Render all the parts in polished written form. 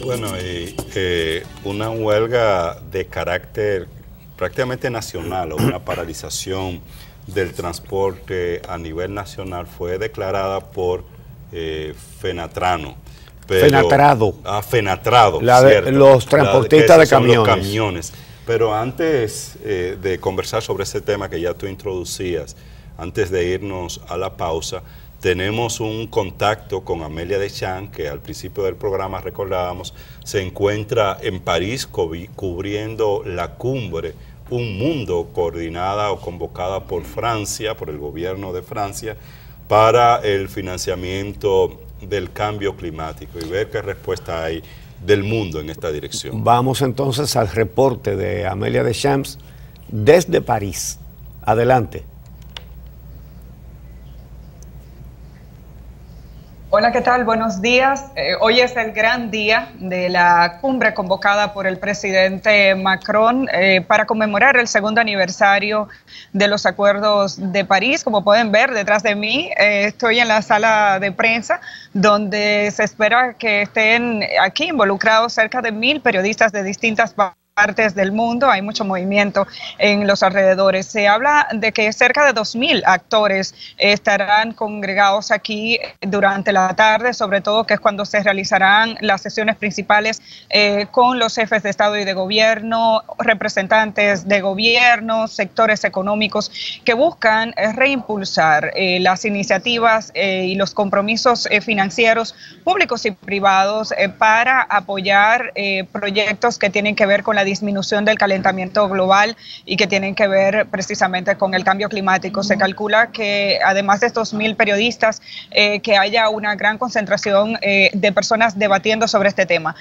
Bueno, una huelga de carácter prácticamente nacional o una paralización del transporte a nivel nacional fue declarada por Fenatrano. Fenatrado. Fenatrado, los transportistas de camiones. Los camiones. Pero antes de conversar sobre ese tema que ya tú introducías, antes de irnos a la pausa, tenemos un contacto con Amelia Deschamps, que al principio del programa recordábamos, se encuentra en París cubriendo la cumbre Un Mundo, coordinada o convocada por Francia, por el gobierno de Francia, para el financiamiento del cambio climático y ver qué respuesta hay del mundo en esta dirección. Vamos entonces al reporte de Amelia Deschamps desde París. Adelante. Hola, ¿qué tal? Buenos días. Hoy es el gran día de la cumbre convocada por el presidente Macron para conmemorar el segundo aniversario de los Acuerdos de París. Como pueden ver detrás de mí, estoy en la sala de prensa donde se espera que estén aquí involucrados cerca de 1000 periodistas de distintas partes del mundo. Hay mucho movimiento en los alrededores. Se habla de que cerca de 2000 actores estarán congregados aquí durante la tarde, sobre todo que es cuando se realizarán las sesiones principales con los jefes de Estado y de Gobierno, representantes de gobierno, sectores económicos que buscan reimpulsar las iniciativas y los compromisos financieros públicos y privados para apoyar proyectos que tienen que ver con la disminución del calentamiento global y que tienen que ver precisamente con el cambio climático. Se calcula que además de estos 1000 periodistas, que haya una gran concentración de personas debatiendo sobre este tema.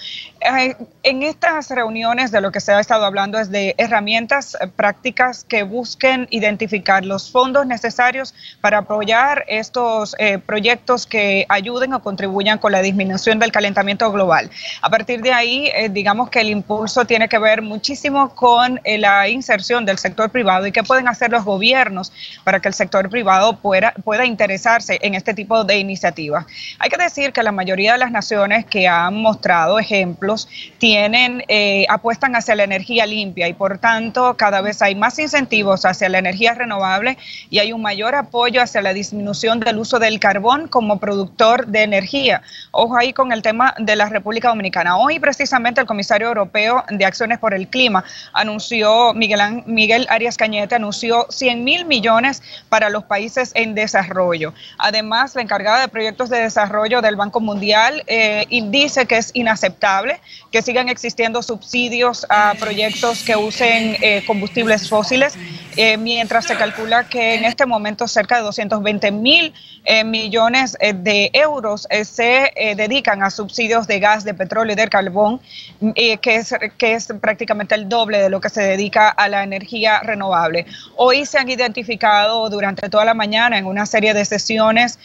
En estas reuniones de lo que se ha estado hablando es de herramientas prácticas que busquen identificar los fondos necesarios para apoyar estos proyectos que ayuden o contribuyan con la disminución del calentamiento global. A partir de ahí, digamos que el impulso tiene que ver muchísimo con la inserción del sector privado y qué pueden hacer los gobiernos para que el sector privado pueda interesarse en este tipo de iniciativas. Hay que decir que la mayoría de las naciones que han mostrado ejemplos apuestan hacia la energía limpia y por tanto cada vez hay más incentivos hacia la energía renovable y hay un mayor apoyo hacia la disminución del uso del carbón como productor de energía. Ojo ahí con el tema de la República Dominicana. Hoy precisamente el comisario europeo de Acciones por el Clima anunció, Miguel Arias Cañete anunció 100.000 millones para los países en desarrollo. Además, la encargada de proyectos de desarrollo del Banco Mundial dice que es inaceptable que sigan existiendo subsidios a proyectos que usen combustibles fósiles, mientras se calcula que en este momento cerca de 220.000 millones de euros se dedican a subsidios de gas, de petróleo y de carbón, que es prácticamente el doble de lo que se dedica a la energía renovable. Hoy se han identificado durante toda la mañana en una serie de sesiones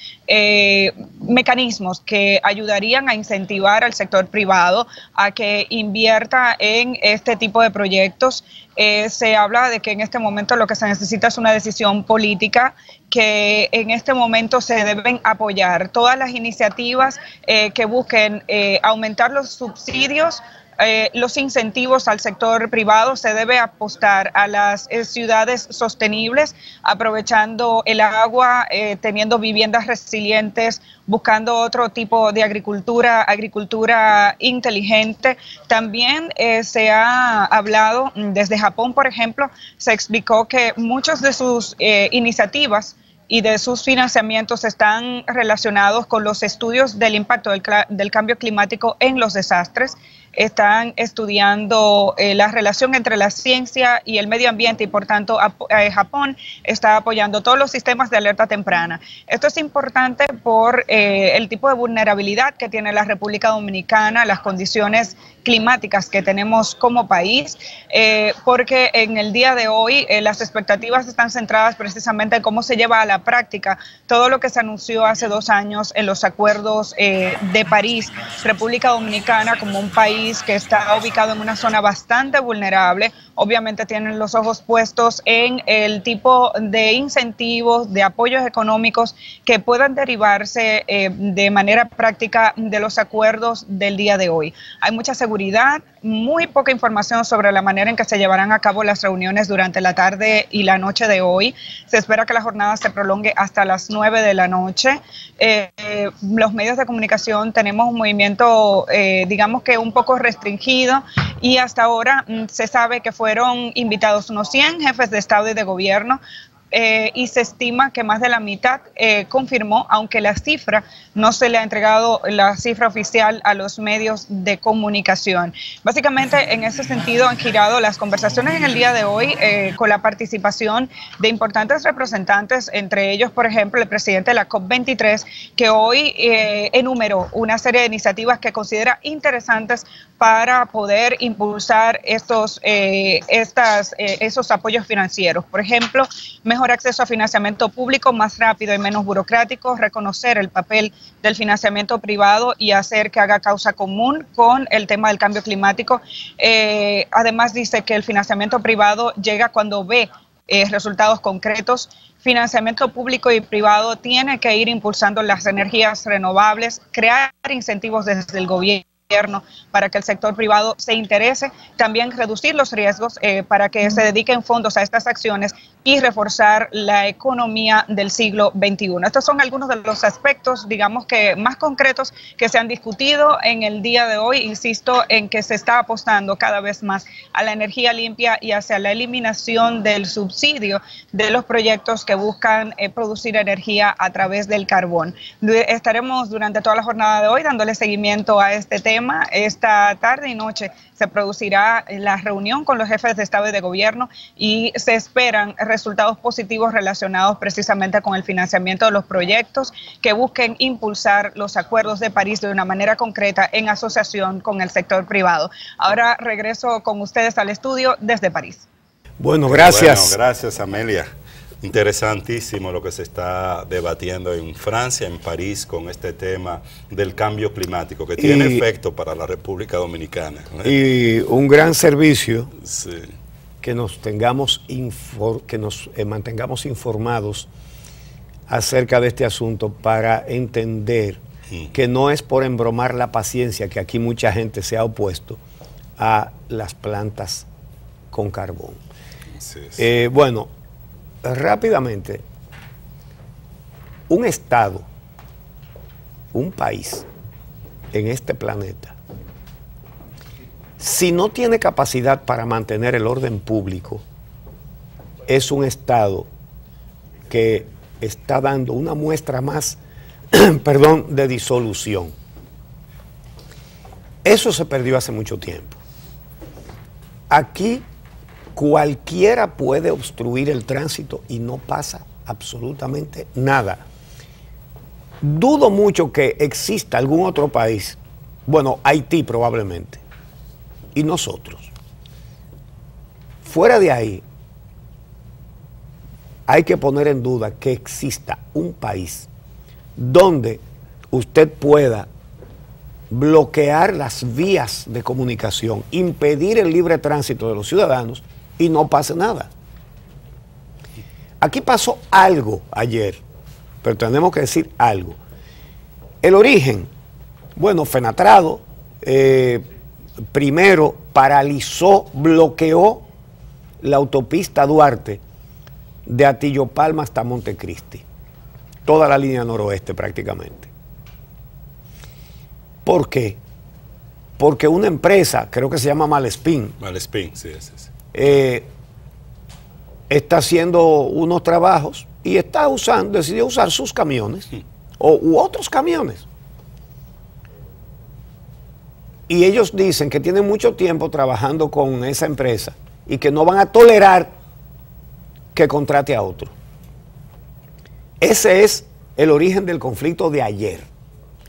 mecanismos que ayudarían a incentivar al sector privado a que invierta en este tipo de proyectos. Se habla de que en este momento lo que se necesita es una decisión política, que en este momento se deben apoyar todas las iniciativas que busquen aumentar los subsidios, los incentivos al sector privado. Se debe apostar a las ciudades sostenibles, aprovechando el agua, teniendo viviendas resilientes, buscando otro tipo de agricultura inteligente. También se ha hablado desde Japón, por ejemplo, se explicó que muchas de sus iniciativas y de sus financiamientos están relacionados con los estudios del impacto del cambio climático en los desastres. Están estudiando la relación entre la ciencia y el medio ambiente y por tanto Japón está apoyando todos los sistemas de alerta temprana. Esto es importante por el tipo de vulnerabilidad que tiene la República Dominicana, las condiciones climáticas que tenemos como país, porque en el día de hoy las expectativas están centradas precisamente en cómo se lleva a la práctica todo lo que se anunció hace 2 años en los acuerdos de París. República Dominicana como un país que está ubicado en una zona bastante vulnerable, obviamente tienen los ojos puestos en el tipo de incentivos, de apoyos económicos que puedan derivarse de manera práctica de los acuerdos del día de hoy. Hay mucha seguridad, muy poca información sobre la manera en que se llevarán a cabo las reuniones durante la tarde y la noche de hoy. Se espera que la jornada se prolongue hasta las 9 de la noche. Los medios de comunicación tenemos un movimiento, digamos que un poco restringido, y hasta ahora se sabe que fueron invitados unos 100 jefes de Estado y de Gobierno, y se estima que más de la mitad confirmó, aunque la cifra no se le ha entregado, la cifra oficial, a los medios de comunicación. Básicamente, en ese sentido han girado las conversaciones en el día de hoy, con la participación de importantes representantes, entre ellos, por ejemplo, el presidente de la COP23, que hoy enumeró una serie de iniciativas que considera interesantes para poder impulsar esos apoyos financieros. Por ejemplo, mejor acceso a financiamiento público más rápido y menos burocrático, reconocer el papel del financiamiento privado y hacer que haga causa común con el tema del cambio climático. Además, dice que el financiamiento privado llega cuando ve resultados concretos. Financiamiento público y privado tiene que ir impulsando las energías renovables, crear incentivos desde el gobierno para que el sector privado se interese, también reducir los riesgos para que se dediquen fondos a estas acciones y reforzar la economía del siglo XXI. Estos son algunos de los aspectos, digamos que más concretos, que se han discutido en el día de hoy. Insisto en que se está apostando cada vez más a la energía limpia y hacia la eliminación del subsidio de los proyectos que buscan producir energía a través del carbón. Estaremos durante toda la jornada de hoy dándole seguimiento a este tema. Esta tarde y noche se producirá la reunión con los jefes de Estado y de Gobierno y se esperan resultados positivos relacionados precisamente con el financiamiento de los proyectos que busquen impulsar los acuerdos de París de una manera concreta en asociación con el sector privado. Ahora regreso con ustedes al estudio desde París. Bueno, gracias. Bueno, gracias, Amelia. Interesantísimo lo que se está debatiendo en Francia, en París, con este tema del cambio climático, que tiene efecto para la República Dominicana. Y un gran servicio, sí, que nos mantengamos informados acerca de este asunto para entender que no es por embromar la paciencia que aquí mucha gente se ha opuesto a las plantas con carbón. Sí, sí. Bueno, rápidamente, un estado, un país en este planeta, si no tiene capacidad para mantener el orden público, es un estado que está dando una muestra más, perdón, de disolución. Eso se perdió hace mucho tiempo. Aquí cualquiera puede obstruir el tránsito y no pasa absolutamente nada. Dudo mucho que exista algún otro país, bueno, Haití probablemente, y nosotros. Fuera de ahí, hay que poner en duda que exista un país donde usted pueda bloquear las vías de comunicación, impedir el libre tránsito de los ciudadanos y no pase nada. Aquí pasó algo ayer, pero tenemos que decir algo. El origen, bueno, Fenatrado primero paralizó, bloqueó la autopista Duarte de Atillo Palma hasta Montecristi, toda la línea noroeste prácticamente. ¿Por qué? Porque una empresa, creo que se llama Malespín, Sí, sí. está haciendo unos trabajos y decidió usar sus camiones u otros camiones. Y ellos dicen que tienen mucho tiempo trabajando con esa empresa y que no van a tolerar que contrate a otro. Ese es el origen del conflicto de ayer,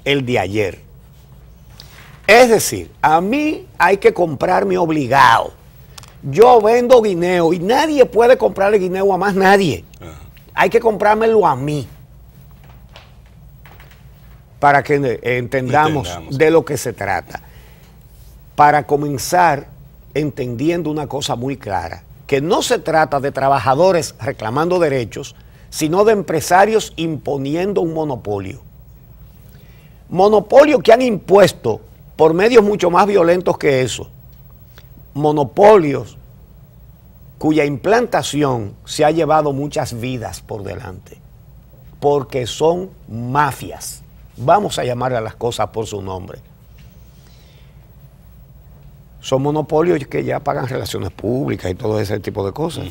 el de ayer. Es decir, a mí hay que comprarme obligado. Yo vendo guineo y nadie puede comprarle guineo a más nadie. Hay que comprármelo a mí. Para que entendamos de lo que se trata. Para comenzar entendiendo una cosa muy clara, que no se trata de trabajadores reclamando derechos, sino de empresarios imponiendo un monopolio. Monopolio que han impuesto por medios mucho más violentos que eso. Monopolios cuya implantación se ha llevado muchas vidas por delante, porque son mafias. Vamos a llamarle a las cosas por su nombre. Son monopolios que ya pagan relaciones públicas y todo ese tipo de cosas,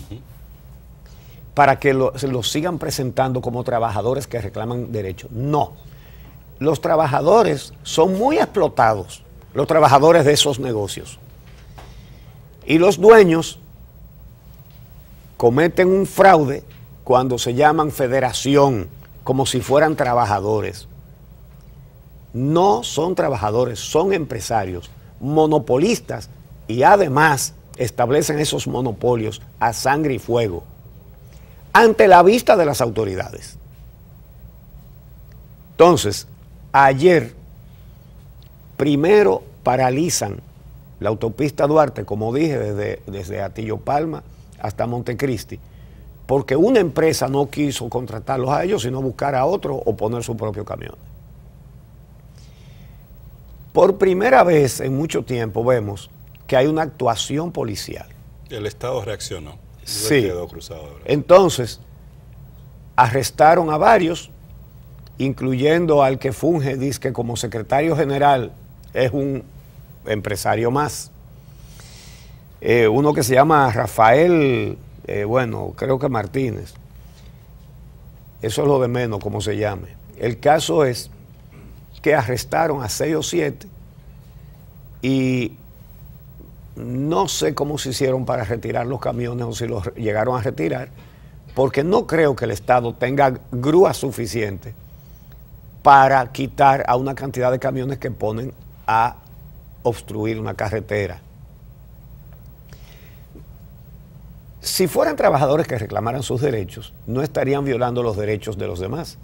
para que los sigan presentando como trabajadores que reclaman derechos. No, los trabajadores son muy explotados, los trabajadores de esos negocios. Y los dueños cometen un fraude cuando se llaman federación, como si fueran trabajadores. No son trabajadores, son empresarios, monopolistas, y además establecen esos monopolios a sangre y fuego, ante la vista de las autoridades. Entonces, ayer, primero paralizan la autopista Duarte, como dije, desde Atillo Palma hasta Montecristi, porque una empresa no quiso contratarlos a ellos, sino buscar a otro o poner su propio camión. Por primera vez en mucho tiempo vemos que hay una actuación policial. El Estado reaccionó. Sí. Quedó cruzado, entonces, arrestaron a varios, incluyendo al que funge, dizque como secretario general, es un empresario más. Uno que se llama Rafael, creo que Martínez. Eso es lo de menos, como se llame. El caso es que arrestaron a 6 o 7 y no sé cómo se hicieron para retirar los camiones o si los llegaron a retirar, porque no creo que el Estado tenga grúa suficiente para quitar a una cantidad de camiones que ponen a obstruir una carretera. Si fueran trabajadores que reclamaran sus derechos, no estarían violando los derechos de los demás,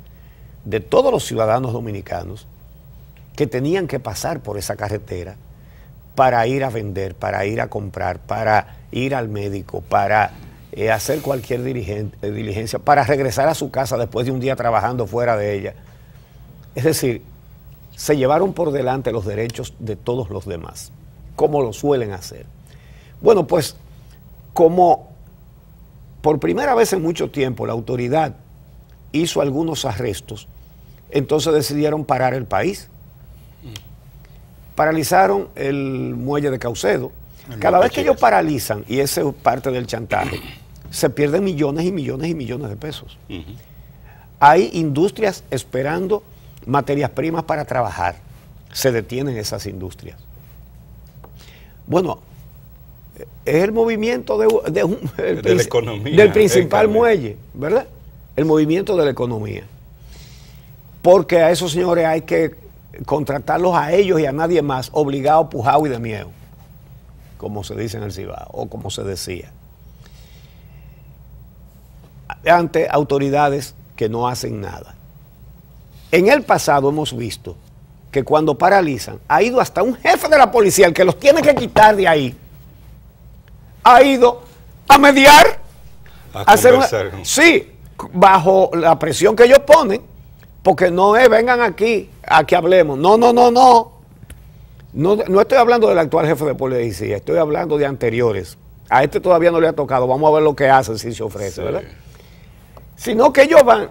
de todos los ciudadanos dominicanos que tenían que pasar por esa carretera para ir a vender, para ir a comprar, para ir al médico, para hacer cualquier diligencia, para regresar a su casa después de un día trabajando fuera de ella. Es decir, se llevaron por delante los derechos de todos los demás, como lo suelen hacer. Bueno, pues como por primera vez en mucho tiempo la autoridad hizo algunos arrestos, entonces decidieron parar el país. Paralizaron el muelle de Caucedo. Cada vez que ellos paralizan, y ese es parte del chantaje, se pierden millones y millones y millones de pesos. Hay industrias esperando materias primas para trabajar. Se detienen esas industrias. Bueno, es el movimiento de la economía, del principal muelle, ¿verdad? El movimiento de la economía. Porque a esos señores hay que contratarlos a ellos y a nadie más, obligado, pujado y de miedo, como se dice en el Cibao, o como se decía, ante autoridades que no hacen nada. En el pasado hemos visto que cuando paralizan, ha ido hasta un jefe de la policía, el que los tiene que quitar de ahí, ha ido a mediar, a hacer sí, bajo la presión que ellos ponen, porque no es, vengan aquí, a que hablemos. No. No estoy hablando del actual jefe de policía, estoy hablando de anteriores. A este todavía no le ha tocado, vamos a ver lo que hacen si se ofrece, ¿verdad? Sino que ellos van,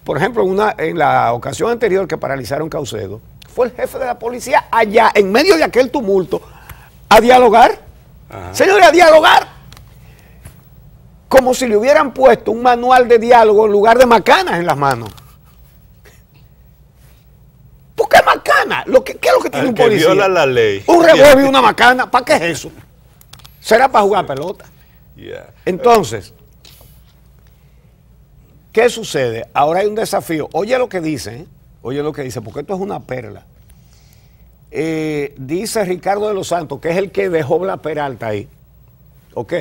por ejemplo, en la ocasión anterior que paralizaron Caucedo, fue el jefe de la policía allá, en medio de aquel tumulto, a dialogar. Señores, a dialogar. Como si le hubieran puesto un manual de diálogo en lugar de macanas en las manos. ¿Por qué macana? ¿Qué es lo que tiene un policía? Viola la ley. Un revólver y una macana. ¿Para qué es eso? Será para jugar pelota. Entonces, ¿qué sucede? Ahora hay un desafío. Oye lo que dice, porque esto es una perla. Dice Ricardo de los Santos, que es el que dejó la Peralta ahí. Ok,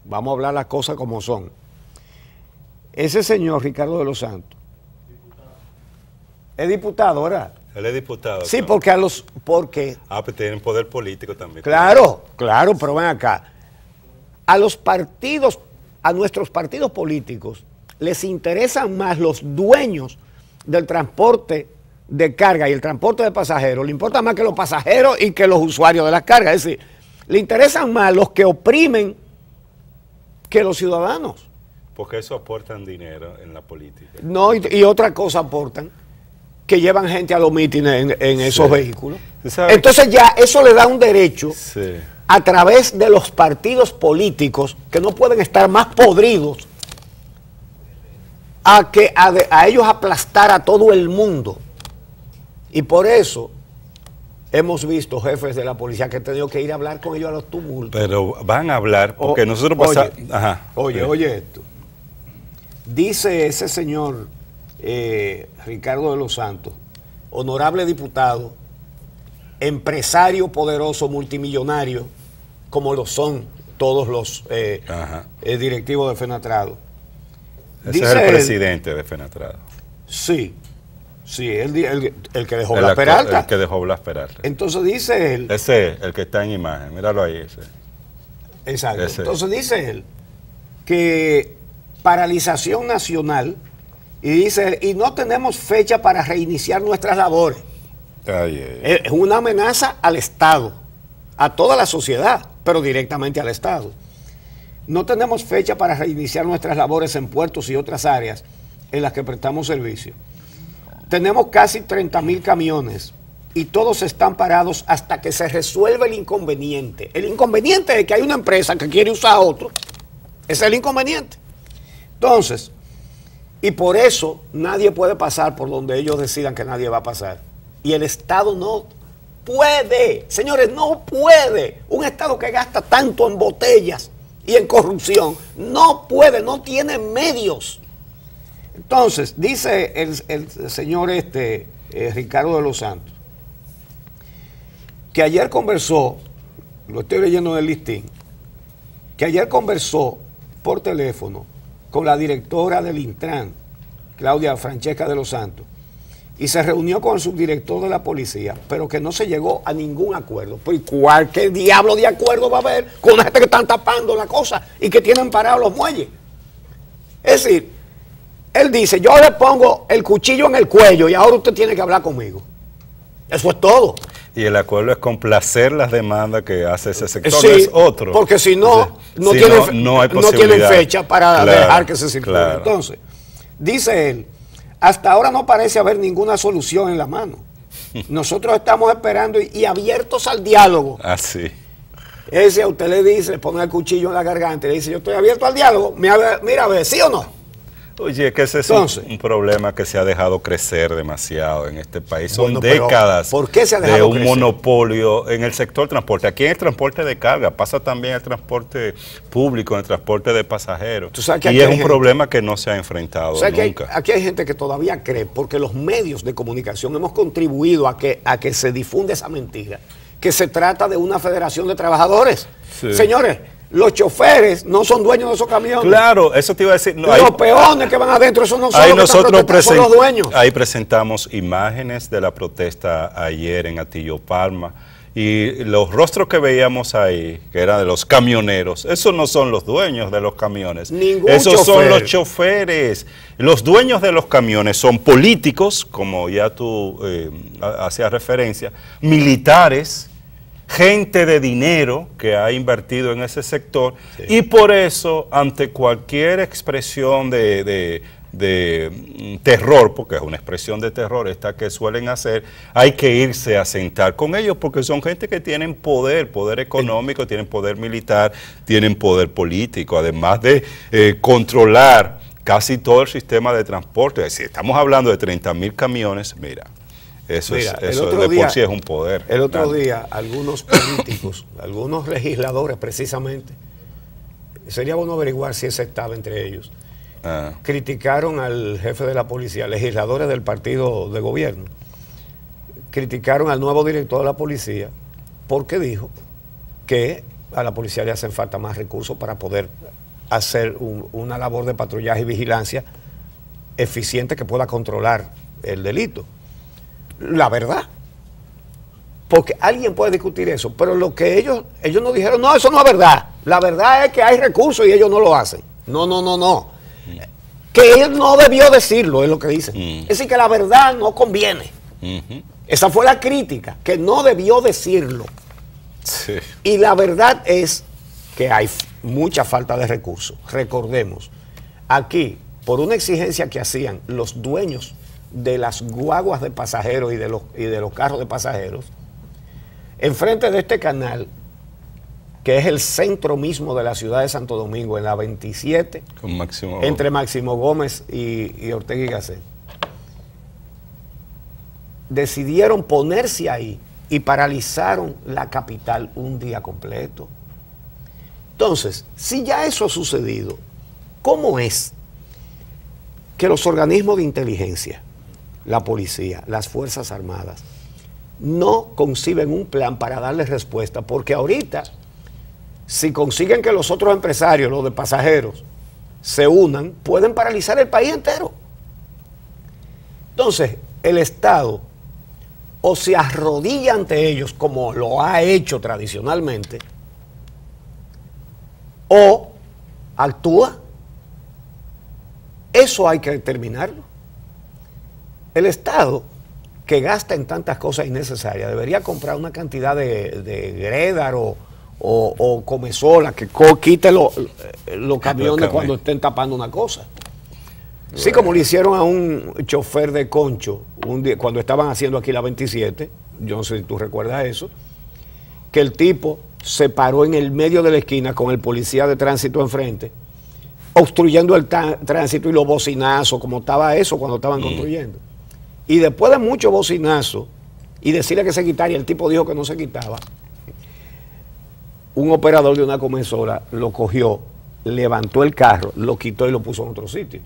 vamos a hablar las cosas como son. Ese señor, Ricardo de los Santos, es diputado, ¿verdad? Él es diputado. Sí, claro. porque pues tienen poder político también. claro, pero ven acá. A nuestros partidos políticos les interesan más los dueños del transporte de carga y el transporte de pasajeros. Le importa más que los pasajeros y que los usuarios de las cargas. Es decir, le interesan más los que oprimen que los ciudadanos. Porque eso aportan dinero en la política. No, y otra cosa aportan, que llevan gente a los mítines en esos vehículos. Entonces ya eso le da un derecho a través de los partidos políticos que no pueden estar más podridos a ellos aplastar a todo el mundo. Y por eso hemos visto jefes de la policía que han tenido que ir a hablar con ellos a los tumultos. Pero van a hablar porque nosotros pasamos... Oye esto. Dice ese señor Ricardo de los Santos, honorable diputado, empresario poderoso, multimillonario, como lo son todos los directivos de Fenatrado. Ese es el presidente de Fenatrado. Sí, el que dejó Blas Peralta. El que dejó Blas Peralta. Entonces dice él... Ese es el que está en imagen, míralo ahí. Ese. Exacto. Entonces dice él que paralización nacional y dice, y no tenemos fecha para reiniciar nuestras labores. Es una amenaza al Estado, a toda la sociedad, pero directamente al Estado. No tenemos fecha para reiniciar nuestras labores en puertos y otras áreas en las que prestamos servicio. Tenemos casi 30,000 camiones y todos están parados hasta que se resuelva el inconveniente. El inconveniente es que hay una empresa que quiere usar a otro. Ese es el inconveniente. Entonces, y por eso nadie puede pasar por donde ellos decidan que nadie va a pasar. Y el Estado no puede, señores, no puede. Un Estado que gasta tanto en botellas y en corrupción, no puede, no tiene medios. Entonces, dice el señor Ricardo de los Santos, que ayer conversó, lo estoy leyendo en el listín, que ayer conversó por teléfono con la directora del Intran, Claudia Francesca de los Santos, y se reunió con el subdirector de la policía, pero que no se llegó a ningún acuerdo. Pues, ¿qué diablo de acuerdo va a haber con la gente que están tapando la cosa y que tienen parados los muelles? Es decir, él dice, yo le pongo el cuchillo en el cuello y ahora usted tiene que hablar conmigo. Eso es todo. Y el acuerdo es complacer las demandas que hace ese sector, sí, no es otro. Porque si no, no tienen fecha para dejar que se circule. Claro. Entonces, dice él, hasta ahora no parece haber ninguna solución en la mano. Nosotros estamos esperando y abiertos al diálogo. Así. Ese a usted le dice, le pone el cuchillo en la garganta y le dice, yo estoy abierto al diálogo, mira a ver, ¿sí o no? Oye, que ese es un problema que se ha dejado crecer demasiado en este país. Son décadas ¿por qué se ha dejado de un crecer? Monopolio en el sector transporte. Aquí en el transporte de carga, pasa también el transporte público, en el transporte de pasajeros. Y es un problema que no se ha enfrentado nunca. Aquí hay gente que todavía cree, porque los medios de comunicación hemos contribuido a que se difunda esa mentira, que se trata de una federación de trabajadores. Sí. Señores, los choferes no son dueños de esos camiones. Claro, eso te iba a decir. No, los peones que van adentro, esos no son son los dueños. Ahí presentamos imágenes de la protesta ayer en Atillo Palma y los rostros que veíamos ahí, que eran de los camioneros, esos no son los dueños de los camiones. Esos son los choferes. Los dueños de los camiones son políticos, como ya tú hacías referencia, militares, gente de dinero que ha invertido en ese sector, sí. Y por eso, ante cualquier expresión de terror, porque es una expresión de terror esta que suelen hacer, hay que irse a sentar con ellos, porque son gente que tienen poder económico, tienen poder militar, tienen poder político, además de controlar casi todo el sistema de transporte. Es decir, estamos hablando de 30,000 camiones, mira. Eso por sí es un poder. El otro día, algunos políticos, algunos legisladores precisamente, sería bueno averiguar si ese estaba entre ellos, criticaron al jefe de la policía, legisladores del partido de gobierno, criticaron al nuevo director de la policía porque dijo que a la policía le hacen falta más recursos para poder hacer una labor de patrullaje y vigilancia eficiente que pueda controlar el delito. la verdad. Porque alguien puede discutir eso, pero lo que ellos nos dijeron, no, eso no es verdad. La verdad es que hay recursos y ellos no lo hacen. No. Que él no debió decirlo, es lo que dicen. Es decir, que la verdad no conviene. Esa fue la crítica, que no debió decirlo. Sí. Y la verdad es que hay mucha falta de recursos. Recordemos, aquí, por una exigencia que hacían los dueños de las guaguas de pasajeros y de los carros de pasajeros, enfrente de este canal, que es el centro mismo de la ciudad de Santo Domingo, en la 27, con Máximo entre Máximo Gómez y Ortega y Gasset, decidieron ponerse ahí y paralizaron la capital un día completo. Entonces, si ya eso ha sucedido, ¿cómo es que los organismos de inteligencia, la policía, las Fuerzas Armadas, no conciben un plan para darle respuesta? Porque ahorita, si consiguen que los otros empresarios, los de pasajeros, se unan, pueden paralizar el país entero. Entonces, el Estado o se arrodilla ante ellos, como lo ha hecho tradicionalmente, o actúa. Eso hay que determinarlo. El Estado, que gasta en tantas cosas innecesarias, debería comprar una cantidad de Gredar o Comesola que quite los camiones cuando estén tapando una cosa. Sí, como le hicieron a un chofer de Concho un día, cuando estaban haciendo aquí la 27, yo no sé si tú recuerdas eso, que el tipo se paró en el medio de la esquina con el policía de tránsito enfrente, obstruyendo el tránsito y los bocinazos, como estaba eso cuando estaban construyendo. Y después de muchos bocinazos y decirle que se quitara, y el tipo dijo que no se quitaba, un operador de una Comesola lo cogió, levantó el carro, lo quitó y lo puso en otro sitio.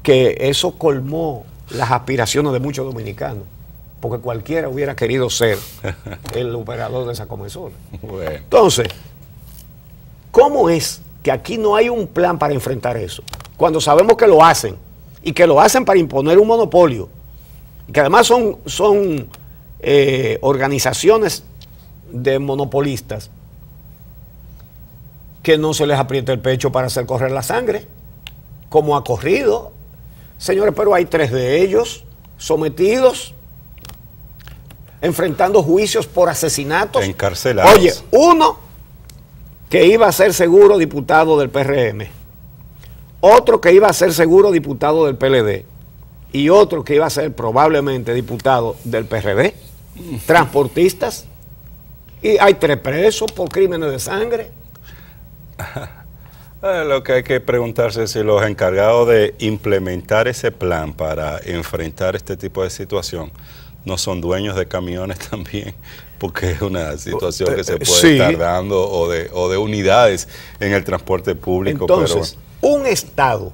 Que eso colmó las aspiraciones de muchos dominicanos, porque cualquiera hubiera querido ser el operador de esa Comesola. Bueno. Entonces, ¿cómo es que aquí no hay un plan para enfrentar eso? Cuando sabemos que lo hacen, y que lo hacen para imponer un monopolio, y que además son organizaciones de monopolistas que no se les aprieta el pecho para hacer correr la sangre, como ha corrido. Señores, pero hay 3 de ellos sometidos, enfrentando juicios por asesinatos. Encarcelados. Oye, uno que iba a ser seguro diputado del PRM, otro que iba a ser seguro diputado del PLD y otro que iba a ser probablemente diputado del PRD, transportistas, y hay 3 presos por crímenes de sangre. Lo que hay que preguntarse es si los encargados de implementar ese plan para enfrentar este tipo de situación no son dueños de camiones también, porque es una situación que se puede estar dando, o de unidades en el transporte público. Entonces, un Estado,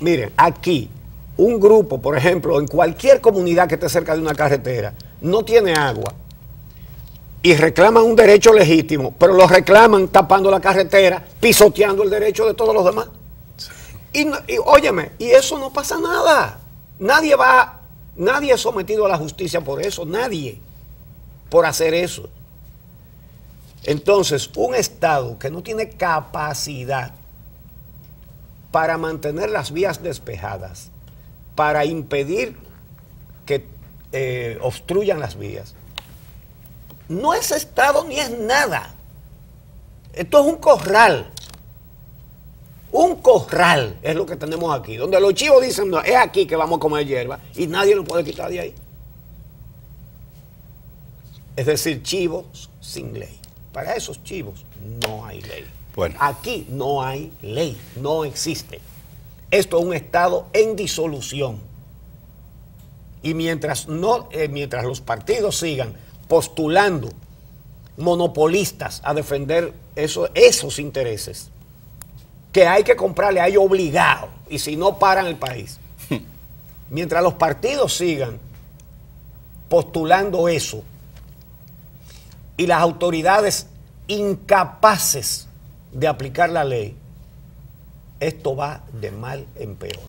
miren, aquí, un grupo, por ejemplo, en cualquier comunidad que esté cerca de una carretera, no tiene agua y reclaman un derecho legítimo, pero lo reclaman tapando la carretera, pisoteando el derecho de todos los demás. Sí. Y óyeme, y eso no pasa nada. Nadie es sometido a la justicia por eso, nadie, por hacer eso. Entonces, un Estado que no tiene capacidad para mantener las vías despejadas, para impedir que obstruyan las vías, no es Estado ni es nada. Esto es un corral. Un corral es lo que tenemos aquí, donde los chivos dicen, no, es aquí que vamos a comer hierba, y nadie lo puede quitar de ahí. Es decir, chivos sin ley. Para esos chivos no hay ley. Bueno. Aquí no hay ley, no existe. Esto es un Estado en disolución. Y mientras los partidos sigan postulando monopolistas a defender esos intereses, que hay que comprarle a ellos obligado, y si no paran el país. Mientras los partidos sigan postulando eso y las autoridades incapaces de aplicar la ley, esto va de mal en peor.